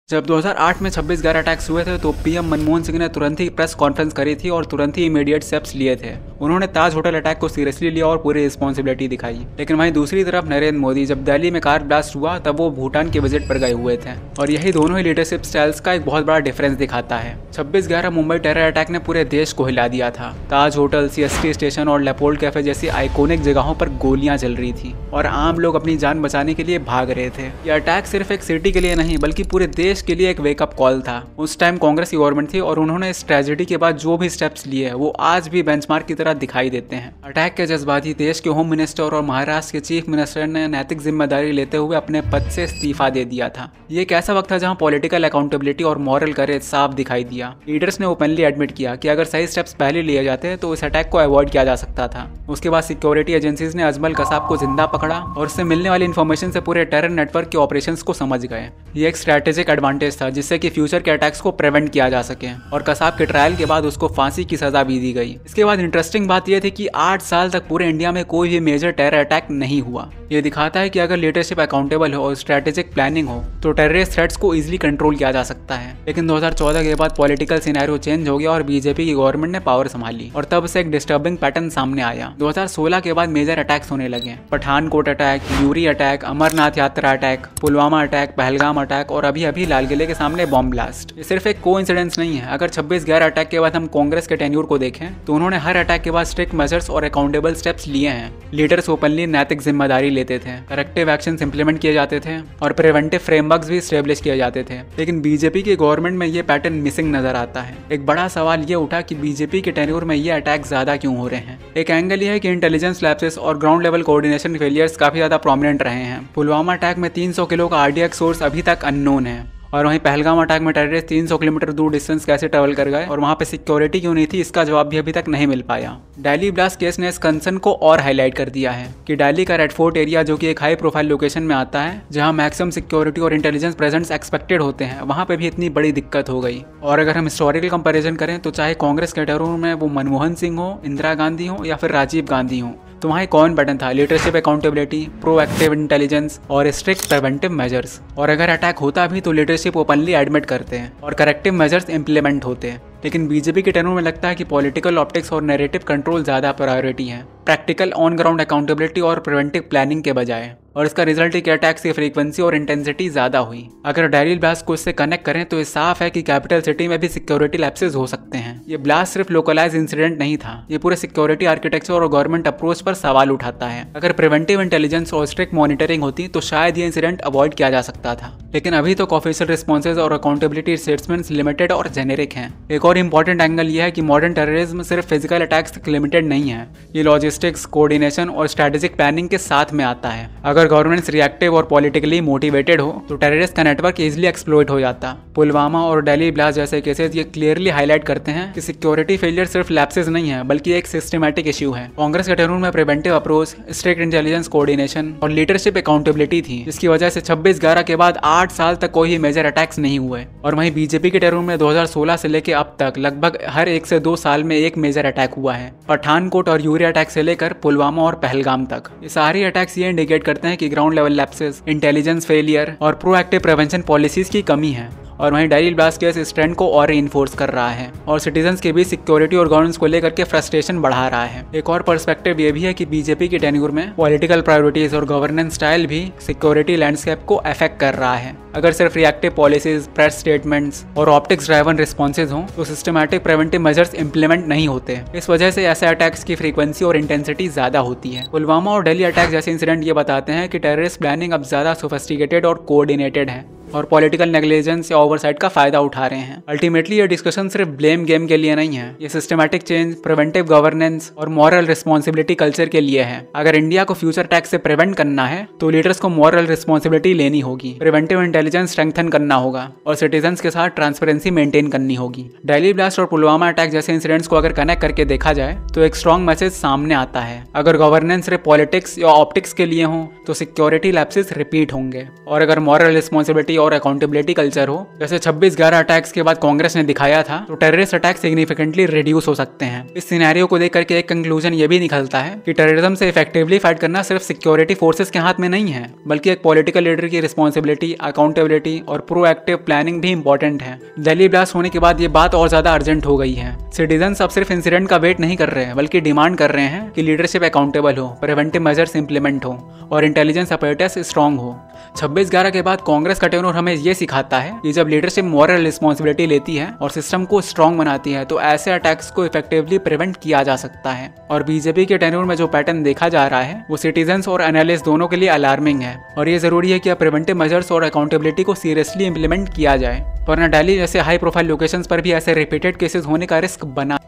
जब 2008 में 26/11 अटैक्स हुए थे तो पीएम मनमोहन सिंह ने तुरंत ही प्रेस कॉन्फ्रेंस करी थी और तुरंत ही इमीडिएट स्टेप्स लिए थे। उन्होंने ताज होटल अटैक को सीरियसली लिया और पूरी रिस्पॉन्सिबिलिटी दिखाई। लेकिन वहीं दूसरी तरफ नरेंद्र मोदी जब दिल्ली में कार ब्लास्ट हुआ तब वो भूटान के विजिट पर गए हुए थे और यही दोनों ही लीडरशिप स्टाइल्स का एक बहुत बड़ा डिफरेंस दिखाता है। 26/11 मुंबई टेरर अटैक ने पूरे देश को हिला दिया था। ताज होटल, सीएसटी स्टेशन और लेपोल्ड कैफे जैसी आइकॉनिक जगहों पर गोलियां चल रही थी और आम लोग अपनी जान बचाने के लिए भाग रहे थे। यह अटैक सिर्फ एक सिटी के लिए नहीं बल्कि पूरे देश के लिए एक वेकअप कॉल था। उस टाइम कांग्रेस की गवर्नमेंट थी और उन्होंने इस ट्रेजेडी के बाद जो भी स्टेप्स लिए वो आज भी बेंचमार्क की तरह दिखाई देते हैं। अटैक के जज्बाती देश के होम मिनिस्टर और महाराष्ट्र के चीफ मिनिस्टर ने नैतिक जिम्मेदारी लेते हुए अपने पद से इस्तीफा दे दिया था। ये एक ऐसा वक्त था जहां पॉलिटिकल अकाउंटेबिलिटी और मॉरल करेज साफ दिखाई दिया। लीडर्स ने ओपनली एडमिट किया कि अगर सही स्टेप्स पहले लिए जाते तो इस अटैक को अवॉइड किया जा सकता था। उसके बाद सिक्योरिटी एजेंसीज ने अजमल कसाब को जिंदा पकड़ा और उससे मिलने वाली इन्फॉर्मेशन से पूरे टेरर नेटवर्क के ऑपरेशंस को समझ गए। ये एक स्ट्रेटेजिक एडवांटेज था जिससे कि फ्यूचर के अटैक्स को प्रिवेंट किया जा सके और कसाब के ट्रायल के बाद उसको फांसी की सजा भी दी गई। इसके बाद इंटरेस्टिंग बात यह थी कि 8 साल तक पूरे इंडिया में कोई भी मेजर टेरर अटैक नहीं हुआ। ये दिखाता है कि अगर लीडरशिप अकाउंटेबल हो और स्ट्रेटेजिक प्लानिंग हो तो टेररिस्ट थ्रेट्स को इजीली कंट्रोल किया जा सकता है। लेकिन 2014 के बाद पॉलिटिकल सिनेरियो चेंज हो गया और बीजेपी की गवर्नमेंट ने पावर संभाली और तब से एक डिस्टर्बिंग पैटर्न सामने आया। 2016 के बाद मेजर अटैक्स होने लगे। पठानकोट अटैक, यूरी अटैक, अमरनाथ यात्रा attack, Pulwama attack, Pahalgam attack और अभी अभी लाल किले के सामने बॉम्ब ब्लास्ट। ये सिर्फ एक कोइंसिडेंस नहीं है। अगर 26/11 अटैक के बाद हम कांग्रेस के टेन्यूर को देखें तो उन्होंने हर अटैक के बाद स्ट्रिक्ट मेजर्स और अकाउंटेबल स्टेप्स लिए हैं। लीडर्स ओपनली नैतिक जिम्मेदारी लेते थे, करेक्टिव एक्शंस इंप्लीमेंट किए जाते थे और प्रिवेंटिव फ्रेमवर्क्स भी स्टेब्लिश किए जाते थे। लेकिन बीजेपी की गवर्नमेंट में ये पैटर्न मिसिंग नजर आता है। एक बड़ा सवाल ये उठा कि बीजेपी के टेन्यूर में ये अटैक ज्यादा क्यों हो रहे हैं। एक एंगल ये है कि इंटेलिजेंस लैप्सेस और ग्राउंड लेवल कोऑर्डिनेशन फेलियर्स काफी ज्यादा प्रोमिनेंट रहे हैं। पुलवामा अटैक में 300 किलो का आरडीएक्स सोर्स अभी तक अननोन है और वहीं पहलगाम अटैक में टेररिस्ट 300 किलोमीटर दूर डिस्टेंस कैसे ट्रेवल कर गए और वहां पे सिक्योरिटी क्यों नहीं थी, इसका जवाब भी अभी तक नहीं मिल पाया। दिल्ली ब्लास्ट केस ने इस कंसर्न को और हाईलाइट कर दिया है कि दिल्ली का रेड फोर्ट एरिया जो कि एक हाई प्रोफाइल लोकेशन में आता है जहां मैक्सिमम सिक्योरिटी और इंटेलिजेंस प्रेजेंस एक्सपेक्टेड होते हैं, वहां पे भी इतनी बड़ी दिक्कत हो गई। और अगर हम हिस्टोरिकल कंपेरिजन करें तो चाहे कांग्रेस के टेरर में वो मनमोहन सिंह हो, इंदिरा गांधी हो या फिर राजीव गांधी हो, तो वहाँ एक कॉमन पैटर्न था, लीडरशिप अकाउंटेबिलिटी, प्रोएक्टिव इंटेलिजेंस और स्ट्रिक्ट प्रिवेंटिव मेजर्स। और अगर अटैक होता भी तो लीडरशिप ओपनली एडमिट करते हैं और करेक्टिव मेजर्स इंप्लीमेंट होते हैं। लेकिन बीजेपी के टेनूर में लगता है कि पॉलिटिकल ऑप्टिक्स और नैरेटिव कंट्रोल ज्यादा प्रायोरिटी है, प्रैक्टिकल ऑन ग्राउंड अकाउंटेबिलिटी और प्रिवेंटिव प्लानिंग के बजाय। और इसका रिजल्ट है कि अटैक्स की फ्रीक्वेंसी और इंटेंसिटी ज्यादा हुई। अगर दिल्ली ब्लास्ट को इससे कनेक्ट करें तो ये साफ है कि कैपिटल सिटी में भी सिक्योरिटी लैप्सेस हो सकते हैं। ये ब्लास्ट सिर्फ लोकलाइज इंसिडेंट नहीं था, ये पूरे सिक्योरिटी आर्किटेक्चर और गवर्नमेंट अप्रोच पर सवाल उठाता है। अगर प्रिवेंटिव इंटेलिजेंस और स्ट्रिक्ट मॉनिटरिंग होती तो शायद ये इंसिडेंट अवॉइड किया जा सकता था। लेकिन अभी तो ऑफिशियल रिस्पॉन्सेज और अकाउंटेबिलिटी स्टेटमेंट्स लिमिटेड और जेनेरिक हैं। एक और इंपॉर्टेंट एंगल यह है कि मॉडर्न टेररिज्म सिर्फ फिजिकल अटैक्स तक लिमिटेड नहीं है, ये लॉजिस्टिक्स, कोऑर्डिनेशन और स्ट्रेटेजिक प्लानिंग के साथ में आता है। अगर गवर्नमेंट्स रिएक्टिव और पॉलिटिकली मोटिवेटेड हो तो टेररिस्ट का नेटवर्क इजीली एक्सप्लॉइट हो जाता। पुलवामा और दिल्ली ब्लास्ट जैसे केसेस ये क्लियरली हाईलाइट करते हैं कि सिक्योरिटी फेलियर सिर्फ लैप्सेस नहीं है बल्कि एक सिस्टमैटिक इश्यू है। कांग्रेस के टेरर में preventive approach, strict intelligence coordination और लीडरशिप अकाउंटेबिलिटी थी, जिसकी वजह से 26/11 के बाद 8 साल तक कोई मेजर अटैक्स नहीं हुए। और वहीं बीजेपी के टेरर में 2016 से लेकर अब तक लगभग हर 1 से 2 साल में एक मेजर अटैक हुआ है। पठानकोट और यूरी अटैक से लेकर पुलवामा और पहलगाम तक ये सारे अटैक्स ये इंडिकेट करते हैं कि ground level lapses, intelligence failure और प्रोएक्टिव प्रिवेंशन पॉलिसीज की कमी है। और वहीं दिल्ली ब्लास्ट केस इस ट्रेंड को और इन्फोर्स कर रहा है और सिटीजन्स के बीच सिक्योरिटी और गवर्नेंस को लेकर के फ्रस्ट्रेशन बढ़ा रहा है। एक और पर्सपेक्टिव ये भी है कि बीजेपी के टेन्यूर में पॉलिटिकल प्रायोरिटीज और गवर्नेंस स्टाइल भी सिक्योरिटी लैंडस्केप को अफेक्ट कर रहा है। अगर सिर्फ रिएक्टिव पॉलिसीज, प्रेस स्टेटमेंट्स और ऑप्टिक्स ड्राइवन रिस्पॉन्सेज हों तो सिस्टमैटिक प्रिवेंटिव मेजर्स इंप्लीमेंट नहीं होते। इस वजह से ऐसे अटैक्स की फ्रीक्वेंसी और इंटेंसिटी ज्यादा होती है। पुलवामा और दिल्ली अटैक जैसे इंसिडेंट ये बताते हैं कि टेररिस्ट प्लानिंग अब ज्यादा सोफिस्टिकेटेड और कोऑर्डिनेटेड है और पॉलिटिकल नेग्लिजेंस या ओवरसाइट का फायदा उठा रहे हैं। अल्टीमेटली ये डिस्कशन सिर्फ ब्लेम गेम के लिए नहीं है, ये सिस्टमैटिक चेंज, प्रिवेंटिव गवर्नेंस और मॉरल रिस्पॉन्सिबिलिटी कल्चर के लिए है। अगर इंडिया को फ्यूचर अटैक्स से प्रिवेंट करना है तो लीडर्स को मॉरल रिस्पॉन्सिबिलिटी लेनी होगी, प्रिवेंटिव इंटेलिजेंस स्ट्रेंथन करना होगा और सिटीजन्स के साथ ट्रांसपेरेंसी मेंटेन करनी होगी। दिल्ली ब्लास्ट और पुलवामा अटैक जैसे इंसिडेंट्स को अगर कनेक्ट करके देखा जाए तो एक स्ट्रॉन्ग मैसेज सामने आता है। अगर गवर्नेंस सिर्फ पॉलिटिक्स या ऑप्टिक्स के लिए हो तो सिक्योरिटी लैप्सेस रिपीट होंगे और अगर मॉरल रिस्पॉन्सिबिलिटी और अकाउंटेबिलिटी कल्चर हो, जैसे 26/11 अटैक्स के बाद कांग्रेस ने दिखाया था, तो टेररिस्ट अटैक सिग्निफिकेंटली रिड्यूस हो सकते हैं। इस सिनेरियो को देख करके एक कंक्लूजन ये भी निकलता है कि टेररिज्म से इफेक्टिवली फाइट करना सिर्फ सिक्योरिटी फोर्सेस के हाथ में नहीं है, बल्कि एक पॉलिटिकल लीडर की रिस्पॉन्सिबिलिटी, अकाउंटेबिलिटी और प्रोएक्टिव प्लानिंग भी इंपॉर्टेंट है। दिल्ली ब्लास्ट होने के बाद ये बात और ज्यादा अर्जेंट हो गई है। सिटीजन्स अब सिर्फ इंसिडेंट का वेट नहीं कर रहे हैं, बल्कि डिमांड कर रहे हैं कि लीडरशिप अकाउंटेबल हो, प्रिवेंटिव मेजर्स इंप्लीमेंट हो और इंटेलिजेंस अपरेटस स्ट्रांग हो। 26/11 के बाद कांग्रेस का टेनोर हमें ये सिखाता है कि जब लीडरशिप मॉरल रिस्पॉन्सिबिलिटी लेती है और सिस्टम को स्ट्रांग बनाती है, तो ऐसे अटैक्स को इफेक्टिवली प्रिवेंट किया जा सकता है। और बीजेपी के टेनोर में जो पैटर्न देखा जा रहा है वो सिटीजन्स और एनालिस्ट दोनों के लिए अलार्मिंग है, और ये जरूरी है कि अब प्रिवेंटिव मेजर्स और अकाउंटेबिलिटी को सीरियसली इंप्लीमेंट किया जाए, वरना दिल्ली जैसे हाई प्रोफाइल लोकेशंस पर भी ऐसे रिपीटेड केसेस होने का रिस्क बना